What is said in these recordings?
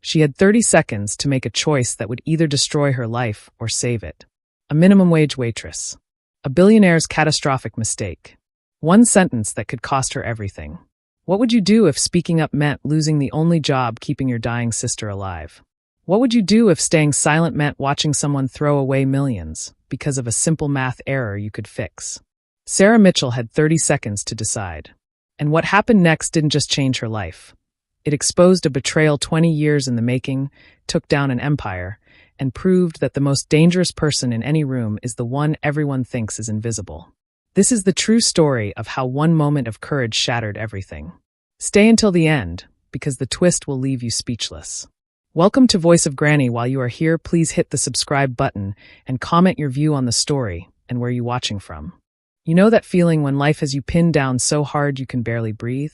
She had 30 seconds to make a choice that would either destroy her life or save it. A minimum wage waitress. A billionaire's catastrophic mistake. One sentence that could cost her everything. What would you do if speaking up meant losing the only job keeping your dying sister alive? What would you do if staying silent meant watching someone throw away millions because of a simple math error you could fix? Sarah Mitchell had 30 seconds to decide. And what happened next didn't just change her life. It exposed a betrayal 20 years in the making, took down an empire, and proved that the most dangerous person in any room is the one everyone thinks is invisible. This is the true story of how one moment of courage shattered everything. Stay until the end, because the twist will leave you speechless. Welcome to Voice of Granny. While you are here, please hit the subscribe button and comment your view on the story and where you're watching from. You know that feeling when life has you pinned down so hard you can barely breathe?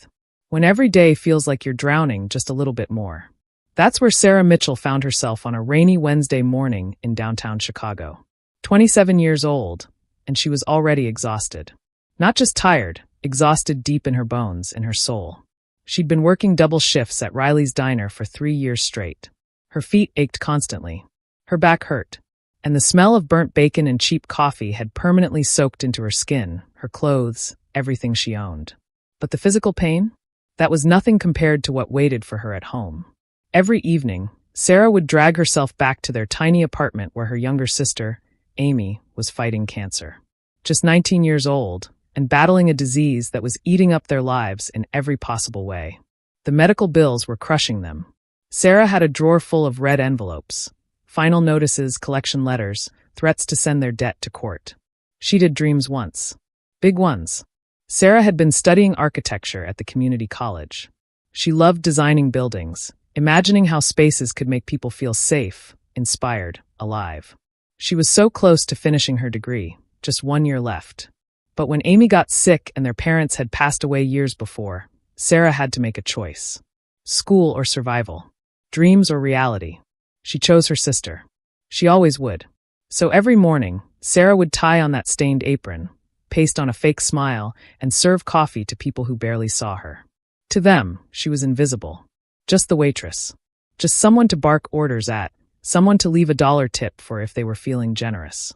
When every day feels like you're drowning just a little bit more. That's where Sarah Mitchell found herself on a rainy Wednesday morning in downtown Chicago. 27 years old, and she was already exhausted. Not just tired, exhausted deep in her bones, in her soul. She'd been working double shifts at Riley's Diner for 3 years straight. Her feet ached constantly. Her back hurt. And the smell of burnt bacon and cheap coffee had permanently soaked into her skin, her clothes, everything she owned. But the physical pain? That was nothing compared to what waited for her at home. Every evening, Sarah would drag herself back to their tiny apartment where her younger sister, Amy, was fighting cancer. Just 19 years old, and battling a disease that was eating up their lives in every possible way. The medical bills were crushing them. Sarah had a drawer full of red envelopes, final notices, collection letters, threats to send their debt to court. She'd had dreams once. Big ones. Sarah had been studying architecture at the community college. She loved designing buildings, imagining how spaces could make people feel safe, inspired, alive. She was so close to finishing her degree, just 1 year left. But when Amy got sick and their parents had passed away years before, Sarah had to make a choice. School or survival. Dreams or reality. She chose her sister. She always would. So every morning, Sarah would tie on that stained apron, paste on a fake smile, and serve coffee to people who barely saw her. To them, she was invisible. Just the waitress. Just someone to bark orders at, someone to leave a $1 tip for if they were feeling generous.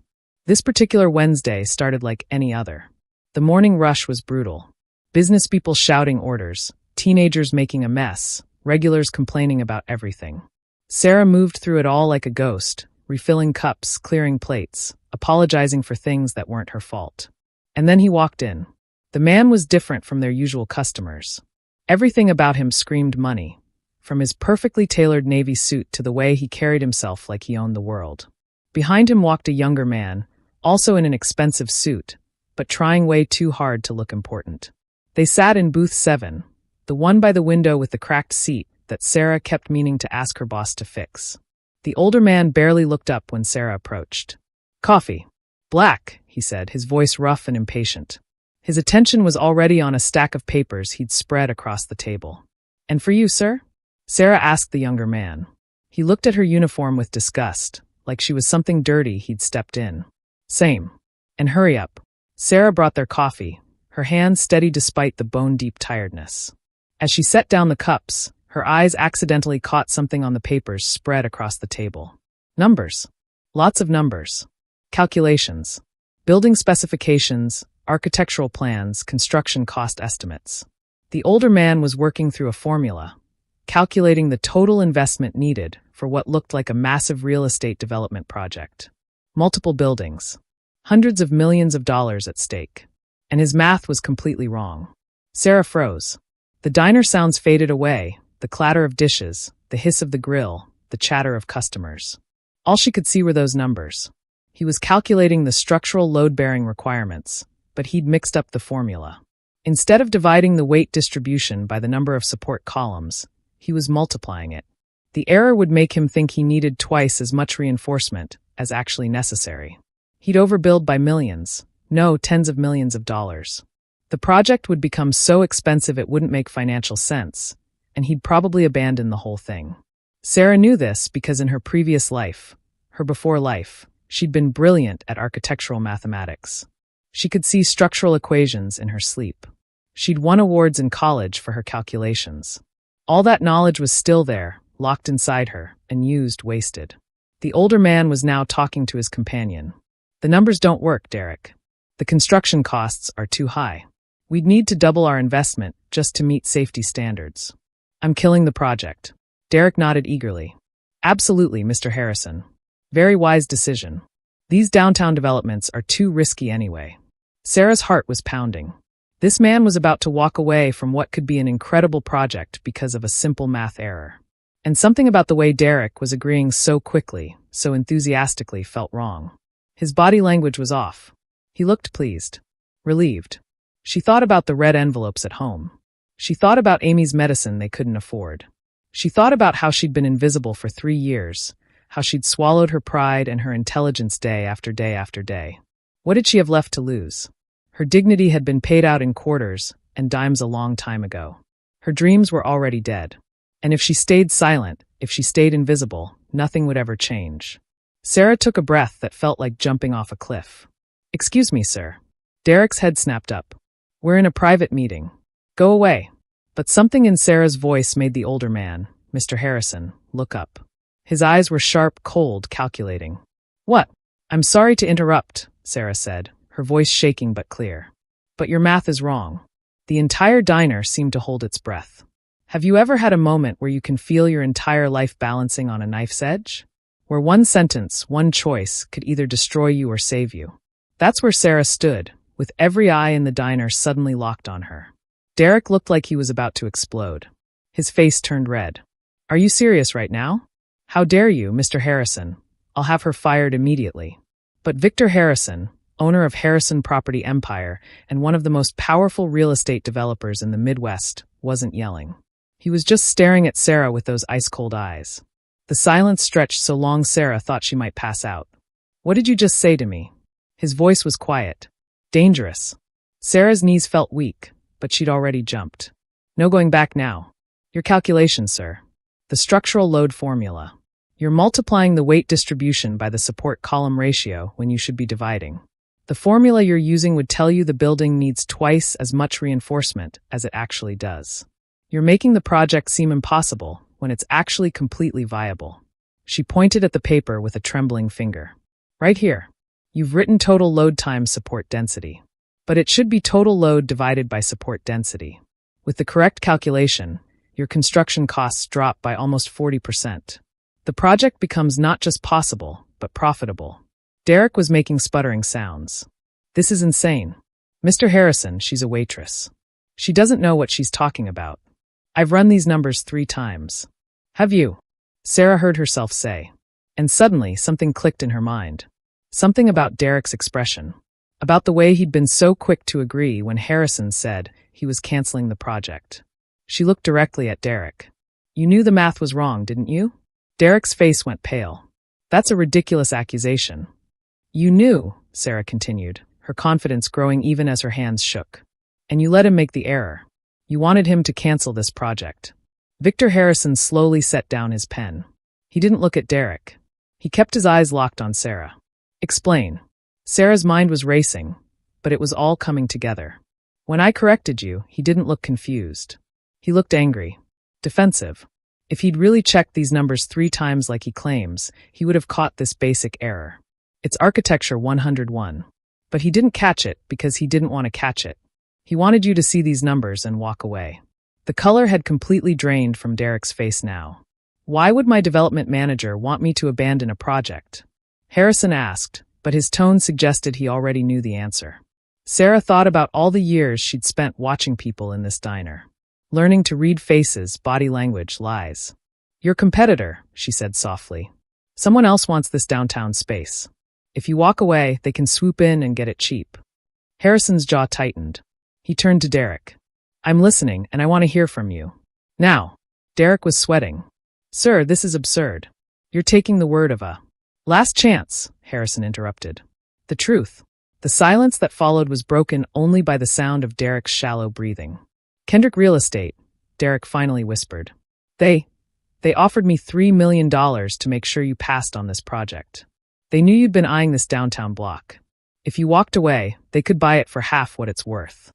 This particular Wednesday started like any other. The morning rush was brutal. Business people shouting orders, teenagers making a mess, regulars complaining about everything. Sarah moved through it all like a ghost, refilling cups, clearing plates, apologizing for things that weren't her fault. And then he walked in. The man was different from their usual customers. Everything about him screamed money, from his perfectly tailored navy suit to the way he carried himself like he owned the world. Behind him walked a younger man, also in an expensive suit, but trying way too hard to look important. They sat in booth 7, the one by the window with the cracked seat that Sarah kept meaning to ask her boss to fix. The older man barely looked up when Sarah approached. "Coffee." "Black," he said, his voice rough and impatient. His attention was already on a stack of papers he'd spread across the table. "And for you, sir?" Sarah asked the younger man. He looked at her uniform with disgust, like she was something dirty he'd stepped in. "Same. And hurry up." Sarah brought their coffee, her hand steady despite the bone-deep tiredness. As she set down the cups, her eyes accidentally caught something on the papers spread across the table. Numbers. Lots of numbers. Calculations. Building specifications, architectural plans, construction cost estimates. The older man was working through a formula, calculating the total investment needed for what looked like a massive real estate development project. Multiple buildings. Hundreds of millions of dollars at stake. And his math was completely wrong. Sarah froze. The diner sounds faded away, the clatter of dishes, the hiss of the grill, the chatter of customers. All she could see were those numbers. He was calculating the structural load-bearing requirements, but he'd mixed up the formula. Instead of dividing the weight distribution by the number of support columns, he was multiplying it. The error would make him think he needed twice as much reinforcement as actually necessary. He'd overbilled by millions, no, tens of millions of dollars. The project would become so expensive it wouldn't make financial sense, and he'd probably abandon the whole thing. Sarah knew this because in her previous life, her before life, she'd been brilliant at architectural mathematics. She could see structural equations in her sleep. She'd won awards in college for her calculations. All that knowledge was still there, locked inside her, and used, wasted. The older man was now talking to his companion. The numbers don't work, Derek. The construction costs are too high. We'd need to double our investment just to meet safety standards. I'm killing the project. Derek nodded eagerly. Absolutely, Mr. Harrison. Very wise decision. These downtown developments are too risky anyway. Sarah's heart was pounding. This man was about to walk away from what could be an incredible project because of a simple math error. And something about the way Derek was agreeing so quickly, so enthusiastically, felt wrong. His body language was off. He looked pleased. Relieved. She thought about the red envelopes at home. She thought about Amy's medicine they couldn't afford. She thought about how she'd been invisible for 3 years, how she'd swallowed her pride and her intelligence day after day after day. What did she have left to lose? Her dignity had been paid out in quarters and dimes a long time ago. Her dreams were already dead. And if she stayed silent, if she stayed invisible, nothing would ever change. Sarah took a breath that felt like jumping off a cliff. Excuse me, sir. Derek's head snapped up. We're in a private meeting. Go away. But something in Sarah's voice made the older man, Mr. Harrison, look up. His eyes were sharp, cold, calculating. What? I'm sorry to interrupt, Sarah said, her voice shaking but clear. But your math is wrong. The entire diner seemed to hold its breath. Have you ever had a moment where you can feel your entire life balancing on a knife's edge? Where one sentence, one choice, could either destroy you or save you. That's where Sarah stood, with every eye in the diner suddenly locked on her. Derek looked like he was about to explode. His face turned red. Are you serious right now? How dare you, Mr. Harrison? I'll have her fired immediately. But Victor Harrison, owner of Harrison Property Empire and one of the most powerful real estate developers in the Midwest, wasn't yelling. He was just staring at Sarah with those ice-cold eyes. The silence stretched so long Sarah thought she might pass out. What did you just say to me? His voice was quiet. Dangerous. Sarah's knees felt weak, but she'd already jumped. No going back now. Your calculation, sir. The structural load formula. You're multiplying the weight distribution by the support column ratio when you should be dividing. The formula you're using would tell you the building needs twice as much reinforcement as it actually does. You're making the project seem impossible when it's actually completely viable. She pointed at the paper with a trembling finger. Right here. You've written total load times support density. But it should be total load divided by support density. With the correct calculation, your construction costs drop by almost 40%. The project becomes not just possible, but profitable. Derek was making sputtering sounds. This is insane. Mr. Harrison, she's a waitress. She doesn't know what she's talking about. I've run these numbers 3 times. Have you? Sarah heard herself say. And suddenly, something clicked in her mind. Something about Derek's expression. About the way he'd been so quick to agree when Harrison said he was canceling the project. She looked directly at Derek. You knew the math was wrong, didn't you? Derek's face went pale. That's a ridiculous accusation. You knew, Sarah continued, her confidence growing even as her hands shook. And you let him make the error. You wanted him to cancel this project. Victor Harrison slowly set down his pen. He didn't look at Derek. He kept his eyes locked on Sarah. Explain. Sarah's mind was racing, but it was all coming together. When I corrected you, he didn't look confused. He looked angry. Defensive. If he'd really checked these numbers 3 times like he claims, he would have caught this basic error. It's architecture 101. But he didn't catch it because he didn't want to catch it. He wanted you to see these numbers and walk away. The color had completely drained from Derek's face now. Why would my development manager want me to abandon a project? Harrison asked, but his tone suggested he already knew the answer. Sarah thought about all the years she'd spent watching people in this diner. Learning to read faces, body language, lies. Your competitor, she said softly. Someone else wants this downtown space. If you walk away, they can swoop in and get it cheap. Harrison's jaw tightened. He turned to Derek. I'm listening, and I want to hear from you. Now. Derek was sweating. Sir, this is absurd. You're taking the word of a last chance, Harrison interrupted. The truth. The silence that followed was broken only by the sound of Derek's shallow breathing. Kendrick Real Estate, Derek finally whispered. They offered me $3 million to make sure you passed on this project. They knew you'd been eyeing this downtown block. If you walked away, they could buy it for half what it's worth.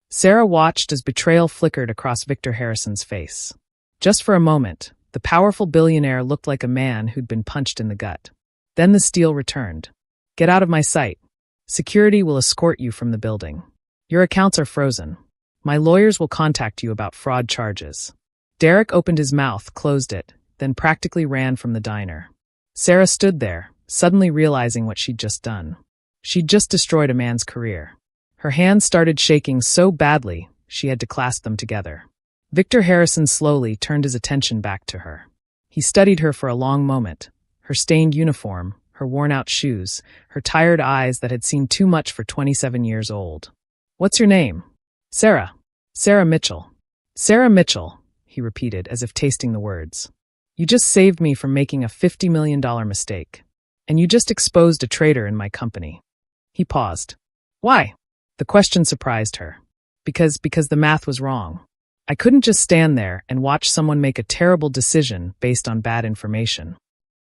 Sarah watched as betrayal flickered across Victor Harrison's face. Just for a moment, The powerful billionaire looked like a man who'd been punched in the gut. Then the steel returned. Get out of my sight. Security will escort you from the building. Your accounts are frozen. My lawyers will contact you about fraud charges. Derek opened his mouth, closed it, then practically ran from the diner. Sarah stood there, suddenly realizing what she'd just done. She'd just destroyed a man's career. Her hands started shaking so badly, she had to clasp them together. Victor Harrison slowly turned his attention back to her. He studied her for a long moment. Her stained uniform, her worn-out shoes, her tired eyes that had seen too much for 27 years old. What's your name? Sarah. Sarah Mitchell. Sarah Mitchell, he repeated as if tasting the words. You just saved me from making a $50 million mistake. And you just exposed a traitor in my company. He paused. Why? The question surprised her. Because the math was wrong. I couldn't just stand there and watch someone make a terrible decision based on bad information.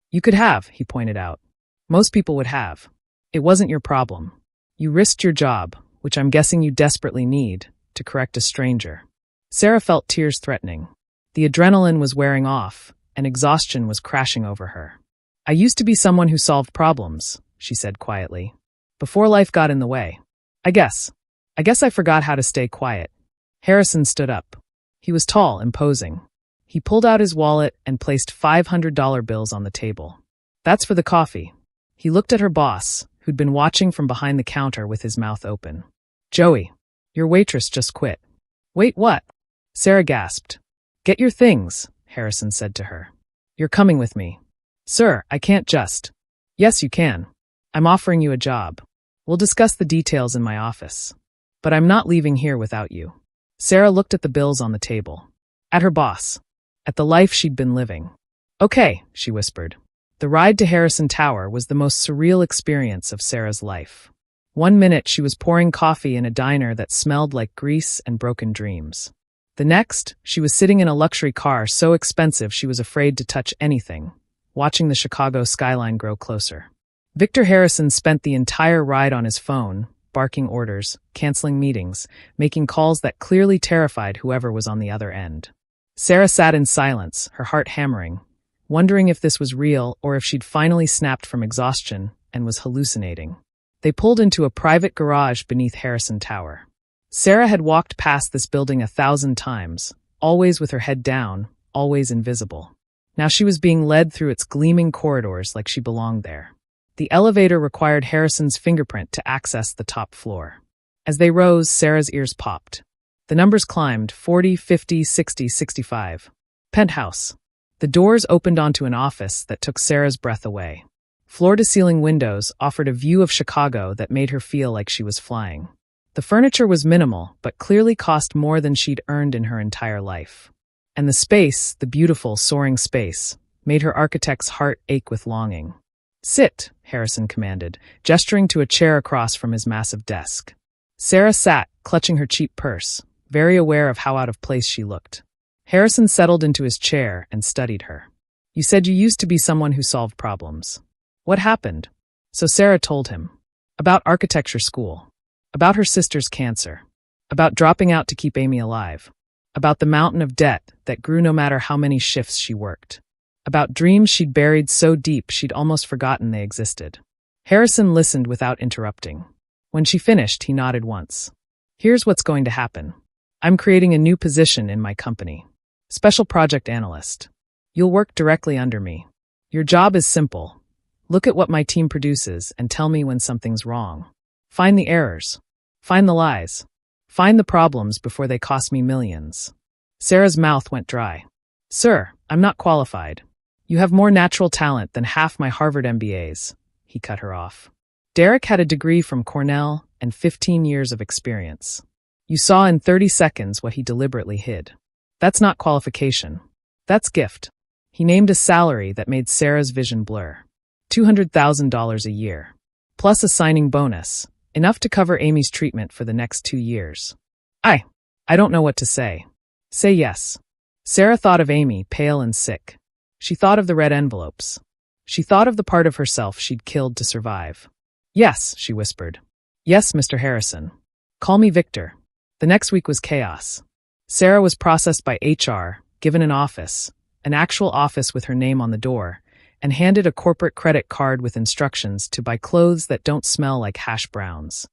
You could have, he pointed out. Most people would have. It wasn't your problem. You risked your job, which I'm guessing you desperately need, to correct a stranger. Sarah felt tears threatening. The adrenaline was wearing off, and exhaustion was crashing over her. I used to be someone who solved problems, she said quietly. Before life got in the way. I guess I forgot how to stay quiet. Harrison stood up. He was tall, imposing. He pulled out his wallet and placed $500 bills on the table. That's for the coffee. He looked at her boss, who'd been watching from behind the counter with his mouth open. Joey, your waitress just quit. Wait, what? Sarah gasped. Get your things, Harrison said to her. You're coming with me. Sir, I can't just. Yes, you can. I'm offering you a job. We'll discuss the details in my office. But I'm not leaving here without you. Sarah looked at the bills on the table. At her boss. At the life she'd been living. Okay, she whispered. The ride to Harrison Tower was the most surreal experience of Sarah's life. 1 minute she was pouring coffee in a diner that smelled like grease and broken dreams. The next, she was sitting in a luxury car so expensive she was afraid to touch anything, watching the Chicago skyline grow closer. Victor Harrison spent the entire ride on his phone, barking orders, canceling meetings, making calls that clearly terrified whoever was on the other end. Sarah sat in silence, her heart hammering, wondering if this was real or if she'd finally snapped from exhaustion and was hallucinating. They pulled into a private garage beneath Harrison Tower. Sarah had walked past this building 1,000 times, always with her head down, always invisible. Now she was being led through its gleaming corridors like she belonged there. The elevator required Harrison's fingerprint to access the top floor. As they rose, Sarah's ears popped. The numbers climbed 40, 50, 60, 65. Penthouse. The doors opened onto an office that took Sarah's breath away. Floor-to-ceiling windows offered a view of Chicago that made her feel like she was flying. The furniture was minimal, but clearly cost more than she'd earned in her entire life. And the space, the beautiful, soaring space, made her architect's heart ache with longing. Sit, Harrison commanded, gesturing to a chair across from his massive desk. Sarah sat, clutching her cheap purse, very aware of how out of place she looked. Harrison settled into his chair and studied her. You said you used to be someone who solved problems. What happened? So Sarah told him. About architecture school. About her sister's cancer. About dropping out to keep Amy alive. About the mountain of debt that grew no matter how many shifts she worked. About dreams she'd buried so deep she'd almost forgotten they existed. Harrison listened without interrupting. When she finished, he nodded once. Here's what's going to happen. I'm creating a new position in my company. Special project analyst. You'll work directly under me. Your job is simple. Look at what my team produces and tell me when something's wrong. Find the errors. Find the lies. Find the problems before they cost me millions. Sarah's mouth went dry. Sir, I'm not qualified. You have more natural talent than half my Harvard MBAs, he cut her off. Derek had a degree from Cornell and 15 years of experience. You saw in 30 seconds what he deliberately hid. That's not qualification. That's gift. He named a salary that made Sarah's vision blur. $200,000 a year. Plus a signing bonus, enough to cover Amy's treatment for the next 2 years. I don't know what to say. Say yes. Sarah thought of Amy, pale and sick. She thought of the red envelopes. She thought of the part of herself she'd killed to survive. Yes, she whispered. Yes, Mr. Harrison. Call me Victor. The next week was chaos. Sarah was processed by HR, given an office, an actual office with her name on the door, and handed a corporate credit card with instructions to buy clothes that don't smell like hash browns.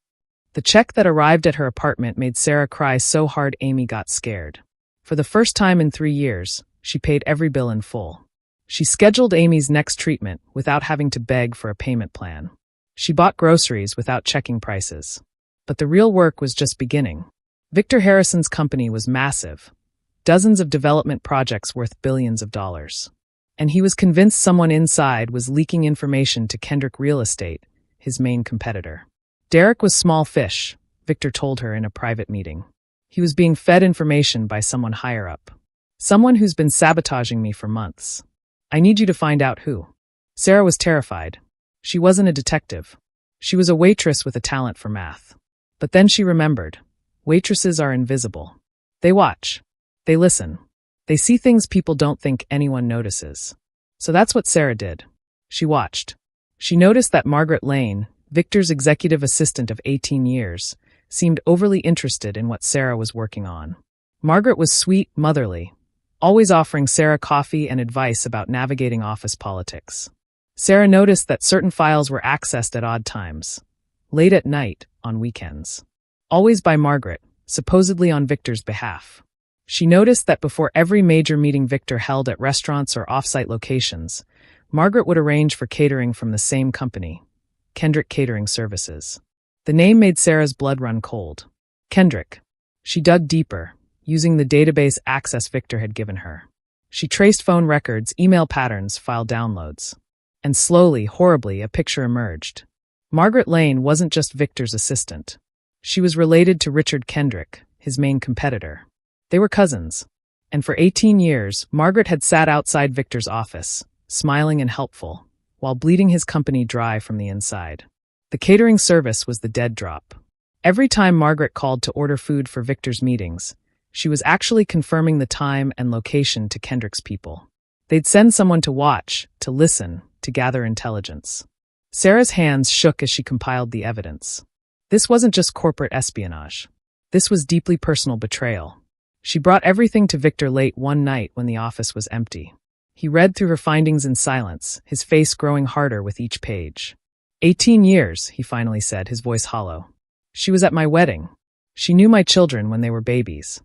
The check that arrived at her apartment made Sarah cry so hard Amy got scared. For the first time in 3 years, she paid every bill in full. She scheduled Amy's next treatment without having to beg for a payment plan. She bought groceries without checking prices. But the real work was just beginning. Victor Harrison's company was massive. Dozens of development projects worth billions of dollars. And he was convinced someone inside was leaking information to Kendrick Real Estate, his main competitor. Derek was small fish, Victor told her in a private meeting. He was being fed information by someone higher up. Someone who's been sabotaging me for months. I need you to find out who. Sarah was terrified. She wasn't a detective. She was a waitress with a talent for math. But then she remembered. Waitresses are invisible. They watch. They listen. They see things people don't think anyone notices. So that's what Sarah did. She watched. She noticed that Margaret Lane, Victor's executive assistant of 18 years, seemed overly interested in what Sarah was working on. Margaret was sweet, motherly, always offering Sarah coffee and advice about navigating office politics. Sarah noticed that certain files were accessed at odd times, late at night, on weekends. Always by Margaret, supposedly on Victor's behalf. She noticed that before every major meeting Victor held at restaurants or off-site locations, Margaret would arrange for catering from the same company, Kendrick Catering Services. The name made Sarah's blood run cold. Kendrick. She dug deeper, using the database access Victor had given her. She traced phone records, email patterns, file downloads. And slowly, horribly, a picture emerged. Margaret Lane wasn't just Victor's assistant. She was related to Richard Kendrick, his main competitor. They were cousins. And for 18 years, Margaret had sat outside Victor's office, smiling and helpful, while bleeding his company dry from the inside. The catering service was the dead drop. Every time Margaret called to order food for Victor's meetings, she was actually confirming the time and location to Kendrick's people. They'd send someone to watch, to listen, to gather intelligence. Sarah's hands shook as she compiled the evidence. This wasn't just corporate espionage. This was deeply personal betrayal. She brought everything to Victor late one night when the office was empty. He read through her findings in silence, his face growing harder with each page. 18 years, he finally said, his voice hollow. She was at my wedding. She knew my children when they were babies.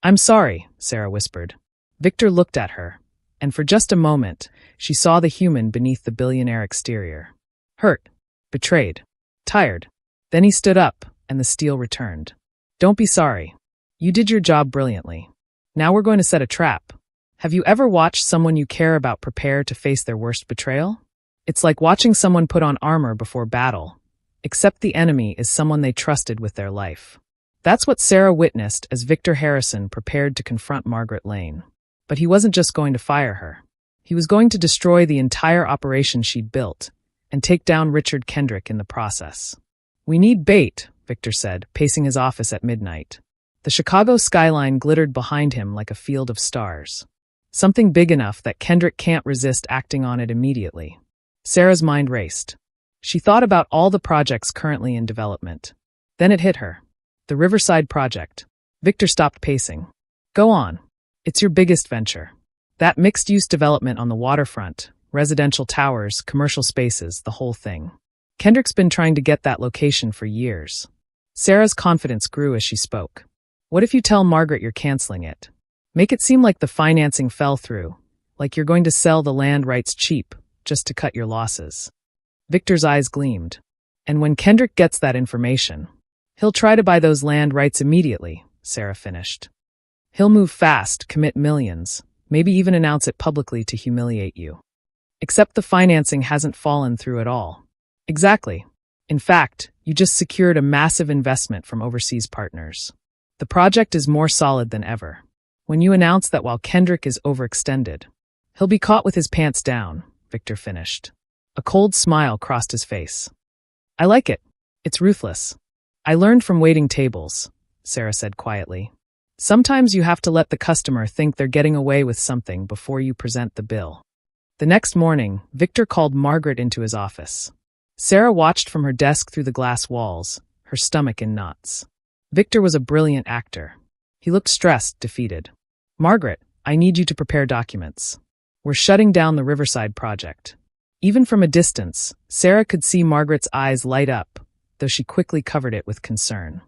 I'm sorry, Sarah whispered. Victor looked at her, and for just a moment, she saw the human beneath the billionaire exterior. Hurt, betrayed, tired. Then he stood up, and the steel returned. Don't be sorry. You did your job brilliantly. Now we're going to set a trap. Have you ever watched someone you care about prepare to face their worst betrayal? It's like watching someone put on armor before battle, except the enemy is someone they trusted with their life. That's what Sarah witnessed as Victor Harrison prepared to confront Margaret Lane. But he wasn't just going to fire her. He was going to destroy the entire operation she'd built and take down Richard Kendrick in the process. We need bait, Victor said, pacing his office at midnight. The Chicago skyline glittered behind him like a field of stars. Something big enough that Kendrick can't resist acting on it immediately. Sarah's mind raced. She thought about all the projects currently in development. Then it hit her. The Riverside project. Victor stopped pacing. Go on. It's your biggest venture. That mixed-use development on the waterfront, residential towers, commercial spaces, the whole thing. Kendrick's been trying to get that location for years. Sarah's confidence grew as she spoke. What if you tell Margaret you're canceling it? Make it seem like the financing fell through, like you're going to sell the land rights cheap, just to cut your losses. Victor's eyes gleamed. And when Kendrick gets that information, he'll try to buy those land rights immediately, Sarah finished. He'll move fast, commit millions, maybe even announce it publicly to humiliate you. Except the financing hasn't fallen through at all. Exactly. In fact, you just secured a massive investment from overseas partners. The project is more solid than ever. When you announce that while Kendrick is overextended, he'll be caught with his pants down, Victor finished. A cold smile crossed his face. I like it. It's ruthless. I learned from waiting tables, Sarah said quietly. Sometimes you have to let the customer think they're getting away with something before you present the bill. The next morning, Victor called Margaret into his office. Sarah watched from her desk through the glass walls, her stomach in knots. Victor was a brilliant actor. He looked stressed, defeated. Margaret, I need you to prepare documents. We're shutting down the Riverside project. Even from a distance, Sarah could see Margaret's eyes light up, though she quickly covered it with concern.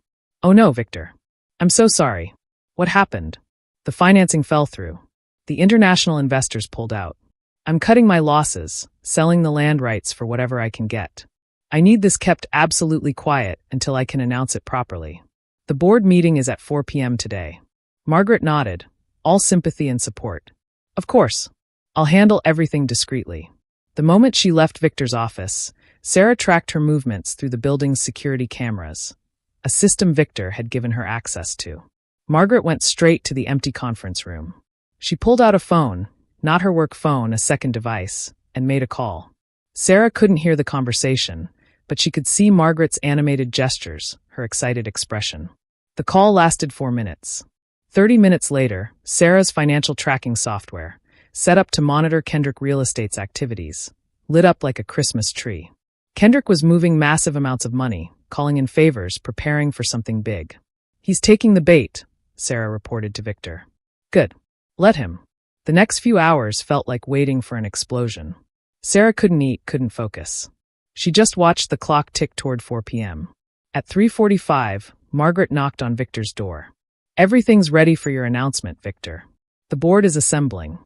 Oh no, Victor. I'm so sorry. What happened? The financing fell through. The international investors pulled out. I'm cutting my losses, selling the land rights for whatever I can get. I need this kept absolutely quiet until I can announce it properly. The board meeting is at 4 p.m. today. Margaret nodded, all sympathy and support. Of course. I'll handle everything discreetly. The moment she left Victor's office, Sarah tracked her movements through the building's security cameras, a system Victor had given her access to. Margaret went straight to the empty conference room. She pulled out a phone, not her work phone, a second device, and made a call. Sarah couldn't hear the conversation, but she could see Margaret's animated gestures, her excited expression. The call lasted 4 minutes. 30 minutes later, Sarah's financial tracking software, set up to monitor Kendrick Real Estate's activities, lit up like a Christmas tree. Kendrick was moving massive amounts of money, calling in favors, preparing for something big. He's taking the bait, Sarah reported to Victor. Good. Let him. The next few hours felt like waiting for an explosion. Sarah couldn't eat, couldn't focus. She just watched the clock tick toward 4 p.m. At 3:45, Margaret knocked on Victor's door. Everything's ready for your announcement, Victor. The board is assembling.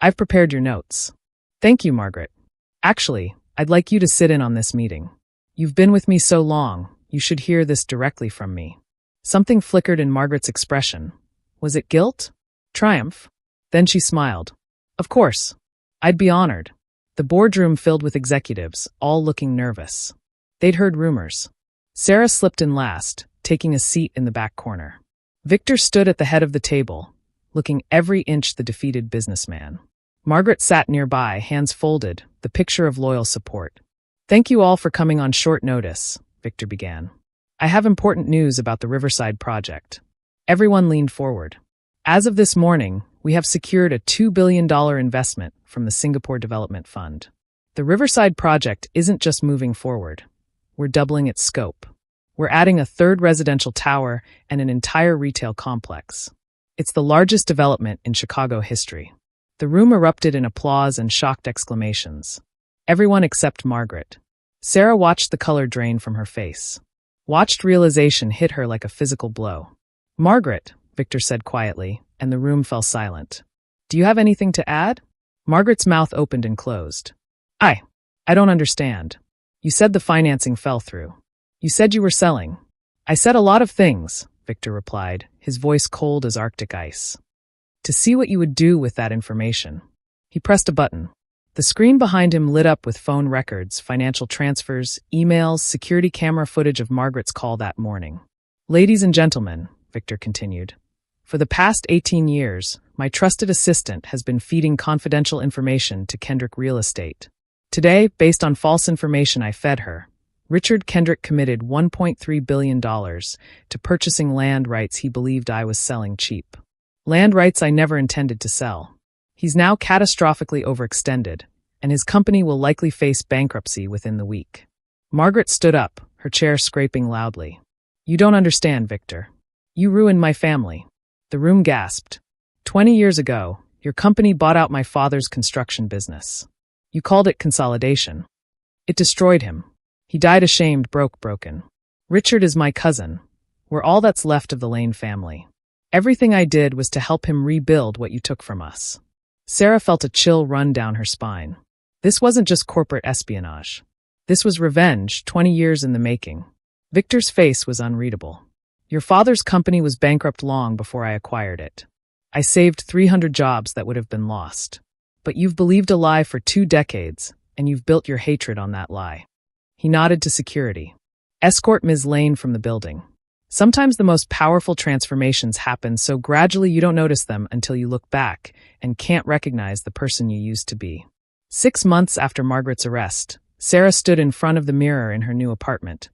I've prepared your notes. Thank you, Margaret. Actually, I'd like you to sit in on this meeting. You've been with me so long, you should hear this directly from me. Something flickered in Margaret's expression. Was it guilt? Triumph? Then she smiled. Of course. I'd be honored. The boardroom filled with executives, all looking nervous. They'd heard rumors. Sarah slipped in last, taking a seat in the back corner. Victor stood at the head of the table, looking every inch the defeated businessman. Margaret sat nearby, hands folded, the picture of loyal support. Thank you all for coming on short notice, Victor began. I have important news about the Riverside project. Everyone leaned forward. As of this morning, we have secured a $2 billion investment from the Singapore Development Fund. The Riverside project isn't just moving forward. We're doubling its scope. We're adding a third residential tower and an entire retail complex. It's the largest development in Chicago history. The room erupted in applause and shocked exclamations. Everyone except Margaret. Sarah watched the color drain from her face. Watched realization hit her like a physical blow. Margaret, Victor said quietly, and the room fell silent. Do you have anything to add? Margaret's mouth opened and closed. I don't understand. You said the financing fell through. You said you were selling. I said a lot of things, Victor replied, his voice cold as Arctic ice. To see what you would do with that information. He pressed a button. The screen behind him lit up with phone records, financial transfers, emails, security camera footage of Margaret's call that morning. Ladies and gentlemen, Victor continued, for the past 18 years, my trusted assistant has been feeding confidential information to Kendrick Real Estate. Today, based on false information I fed her, Richard Kendrick committed $1.3 billion to purchasing land rights he believed I was selling cheap. Land rights I never intended to sell. He's now catastrophically overextended, and his company will likely face bankruptcy within the week. Margaret stood up, her chair scraping loudly. You don't understand, Victor. You ruined my family. The room gasped. 20 years ago, your company bought out my father's construction business. You called it consolidation. It destroyed him. He died ashamed, broken. Richard is my cousin. We're all that's left of the Lane family. Everything I did was to help him rebuild what you took from us. Sarah felt a chill run down her spine. This wasn't just corporate espionage. This was revenge, 20 years in the making. Victor's face was unreadable. Your father's company was bankrupt long before I acquired it. I saved 300 jobs that would have been lost. But you've believed a lie for 2 decades, and you've built your hatred on that lie. He nodded to security. Escort Ms. Lane from the building. Sometimes the most powerful transformations happen so gradually you don't notice them until you look back and can't recognize the person you used to be. 6 months after Margaret's arrest, Sarah stood in front of the mirror in her new apartment.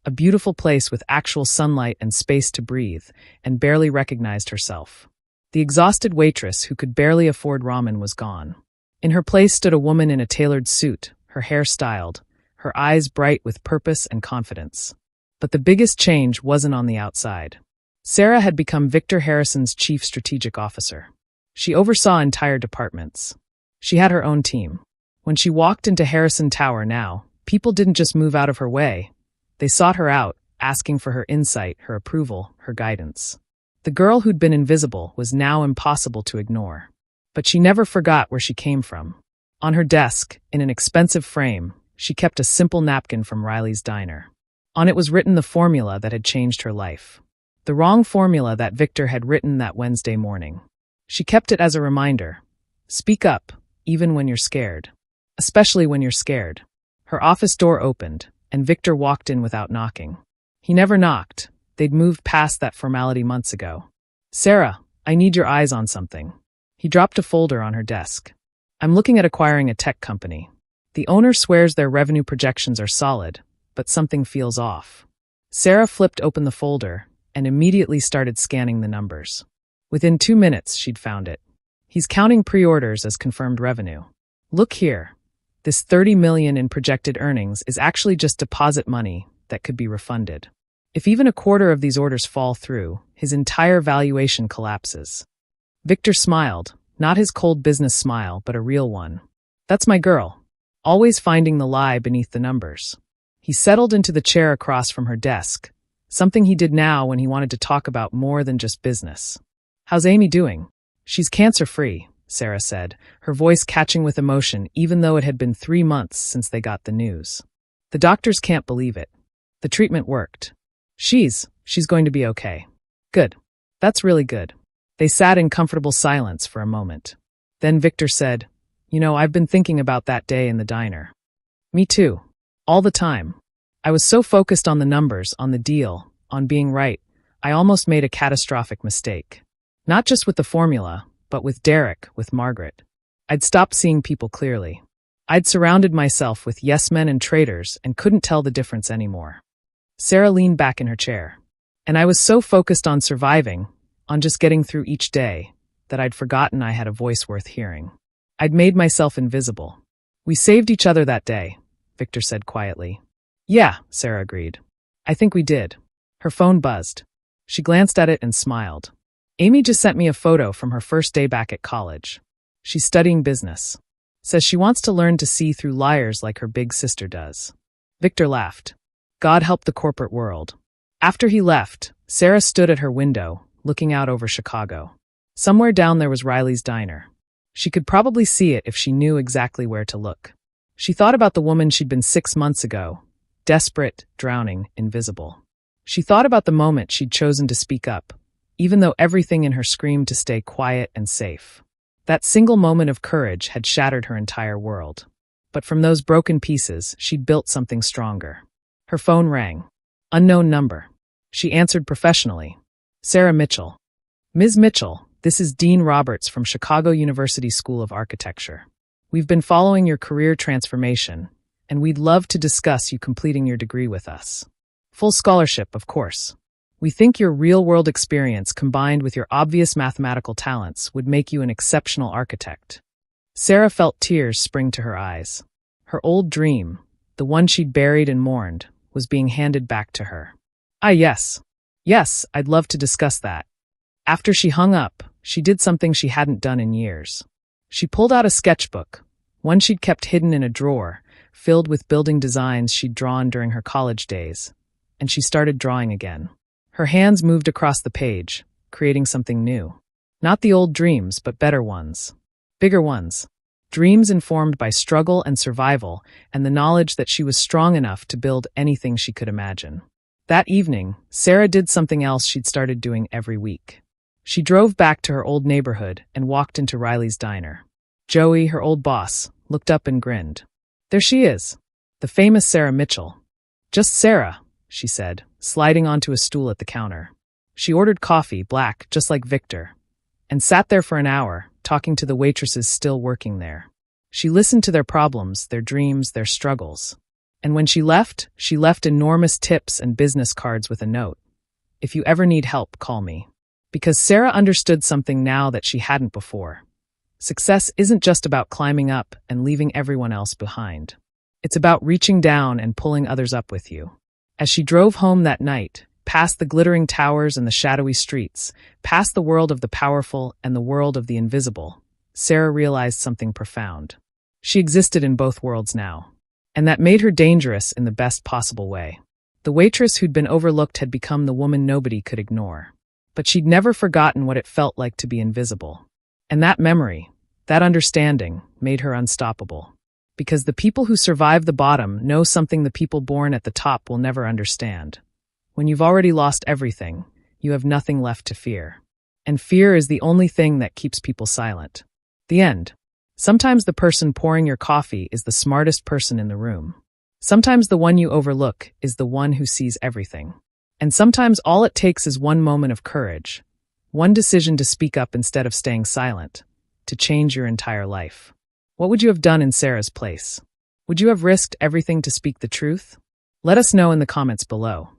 A beautiful place with actual sunlight and space to breathe, and barely recognized herself. The exhausted waitress who could barely afford ramen was gone. In her place stood a woman in a tailored suit, her hair styled, her eyes bright with purpose and confidence. But the biggest change wasn't on the outside. Sarah had become Victor Harrison's chief strategic officer. She oversaw entire departments. She had her own team. When she walked into Harrison Tower now, people didn't just move out of her way. They sought her out, asking for her insight, her approval, her guidance. The girl who'd been invisible was now impossible to ignore. But she never forgot where she came from. On her desk, in an expensive frame, she kept a simple napkin from Riley's diner. On it was written the formula that had changed her life. The wrong formula that Victor had written that Wednesday morning. She kept it as a reminder. Speak up, even when you're scared. Especially when you're scared. Her office door opened, and Victor walked in without knocking. He never knocked. They'd moved past that formality months ago. Sarah, I need your eyes on something. He dropped a folder on her desk. I'm looking at acquiring a tech company. The owner swears their revenue projections are solid, but something feels off. Sarah flipped open the folder and immediately started scanning the numbers. Within 2 minutes, she'd found it. He's counting pre-orders as confirmed revenue. Look here. This $30 million in projected earnings is actually just deposit money that could be refunded. If even a quarter of these orders fall through, his entire valuation collapses. Victor smiled, not his cold business smile, but a real one. That's my girl. Always finding the lie beneath the numbers. He settled into the chair across from her desk, something he did now when he wanted to talk about more than just business. How's Amy doing? She's cancer-free, Sarah said, her voice catching with emotion even though it had been 3 months since they got the news. The doctors can't believe it. The treatment worked. She's going to be okay. Good. That's really good. They sat in comfortable silence for a moment. Then Victor said, I've been thinking about that day in the diner. Me too. All the time. I was so focused on the numbers, on the deal, on being right, I almost made a catastrophic mistake. Not just with the formula, but with Derek, with Margaret. I'd stopped seeing people clearly. I'd surrounded myself with yes-men and traitors and couldn't tell the difference anymore. Sarah leaned back in her chair. And I was so focused on surviving, on just getting through each day, that I'd forgotten I had a voice worth hearing. I'd made myself invisible. We saved each other that day, Victor said quietly. Yeah, Sarah agreed. I think we did. Her phone buzzed. She glanced at it and smiled. Amy just sent me a photo from her first day back at college. She's studying business. Says she wants to learn to see through liars like her big sister does. Victor laughed. God help the corporate world. After he left, Sarah stood at her window, looking out over Chicago. Somewhere down there was Riley's diner. She could probably see it if she knew exactly where to look. She thought about the woman she'd been 6 months ago, desperate, drowning, invisible. She thought about the moment she'd chosen to speak up, even though everything in her screamed to stay quiet and safe. That single moment of courage had shattered her entire world. But from those broken pieces, she'd built something stronger. Her phone rang. Unknown number. She answered professionally. Sarah Mitchell. Ms. Mitchell, this is Dean Roberts from Chicago University School of Architecture. We've been following your career transformation, and we'd love to discuss you completing your degree with us. Full scholarship, of course. We think your real-world experience combined with your obvious mathematical talents would make you an exceptional architect. Sarah felt tears spring to her eyes. Her old dream, the one she'd buried and mourned, was being handed back to her. Yes. Yes, I'd love to discuss that. After she hung up, she did something she hadn't done in years. She pulled out a sketchbook, one she'd kept hidden in a drawer, filled with building designs she'd drawn during her college days, and she started drawing again. Her hands moved across the page, creating something new. Not the old dreams, but better ones. Bigger ones. Dreams informed by struggle and survival, and the knowledge that she was strong enough to build anything she could imagine. That evening, Sarah did something else she'd started doing every week. She drove back to her old neighborhood and walked into Riley's diner. Joey, her old boss, looked up and grinned. There she is, the famous Sarah Mitchell. Just Sarah, she said, sliding onto a stool at the counter. She ordered coffee, black, just like Victor, and sat there for an hour, talking to the waitresses still working there. She listened to their problems, their dreams, their struggles. And when she left enormous tips and business cards with a note. If you ever need help, call me. Because Sarah understood something now that she hadn't before. Success isn't just about climbing up and leaving everyone else behind. It's about reaching down and pulling others up with you. As she drove home that night, past the glittering towers and the shadowy streets, past the world of the powerful and the world of the invisible, Sarah realized something profound. She existed in both worlds now. And that made her dangerous in the best possible way. The waitress who'd been overlooked had become the woman nobody could ignore. But she'd never forgotten what it felt like to be invisible. And that memory, that understanding, made her unstoppable. Because the people who survive the bottom know something the people born at the top will never understand. When you've already lost everything, you have nothing left to fear. And fear is the only thing that keeps people silent. The end. Sometimes the person pouring your coffee is the smartest person in the room. Sometimes the one you overlook is the one who sees everything. And sometimes all it takes is one moment of courage, one decision to speak up instead of staying silent, to change your entire life. What would you have done in Sarah's place? Would you have risked everything to speak the truth? Let us know in the comments below.